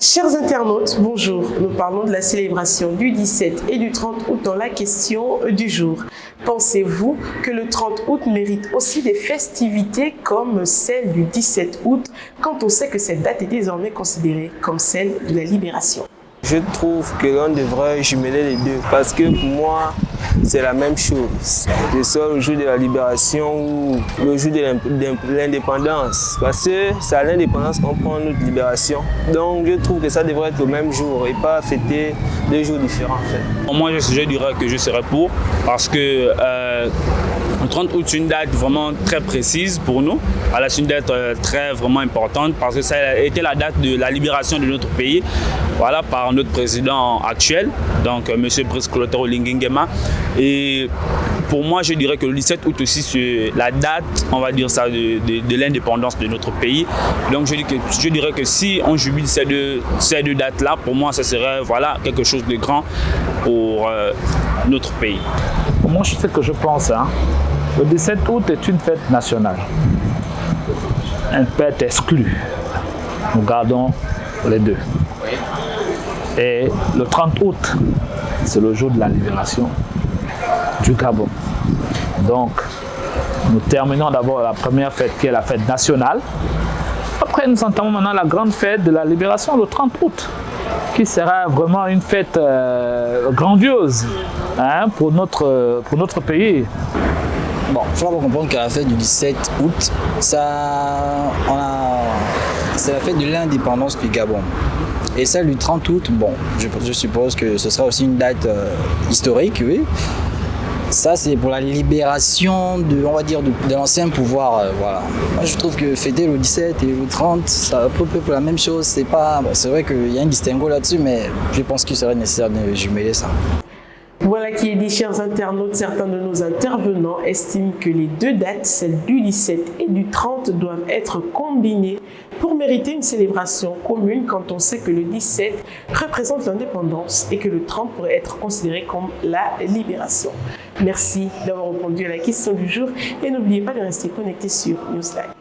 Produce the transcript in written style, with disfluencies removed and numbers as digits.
Chers internautes, bonjour. Nous parlons de la célébration du 17 et du 30 août dans la question du jour. Pensez-vous que le 30 août mérite aussi des festivités comme celle du 17 août, quand on sait que cette date est désormais considérée comme celle de la libération? Je trouve que l'on devrait jumeler les deux parce que pour moi, c'est la même chose. Que ce soit le jour de la libération ou le jour de l'indépendance. Parce que c'est à l'indépendance qu'on prend notre libération. Donc je trouve que ça devrait être le même jour et pas fêter deux jours différents en fait. Moi je dirais que je serais pour parce que le 30 août c'est une date vraiment très précise pour nous. Alors, c'est une date très vraiment importante parce que ça a été la date de la libération de notre pays. Voilà, par notre président actuel, donc M. Brice Clotaire Olingue Nguema. Et pour moi, je dirais que le 17 août aussi, c'est la date, on va dire ça, de l'indépendance de notre pays. Donc je dirais que si on jubile ces deux dates-là, pour moi, ça serait voilà, quelque chose de grand pour notre pays. Moi, je sais que je pense. Le 17 août est une fête nationale. Une fête exclue. Nous gardons les deux. Et le 30 août, c'est le jour de la libération du Gabon. Donc, nous terminons d'abord la première fête qui est la fête nationale. Après, nous entamons maintenant la grande fête de la libération le 30 août, qui sera vraiment une fête grandiose pour notre pays. Bon, il faut comprendre qu'à la fête du 17 août, c'est la fête de l'indépendance du Gabon. Et celle du 30 août, bon, je suppose que ce sera aussi une date historique, oui. Ça, c'est pour la libération de l'ancien pouvoir, voilà. Moi, je trouve que fêter le 17 et le 30, c'est à peu près pour la même chose. C'est vrai qu'il y a un distinguo là-dessus, mais je pense qu'il serait nécessaire de jumeler ça. Voilà qui est dit, chers internautes. Certains de nos intervenants estiment que les deux dates, celle du 17 et du 30, doivent être combinées pour mériter une célébration commune quand on sait que le 17 représente l'indépendance et que le 30 pourrait être considéré comme la libération. Merci d'avoir répondu à la question du jour et n'oubliez pas de rester connecté sur Newsline.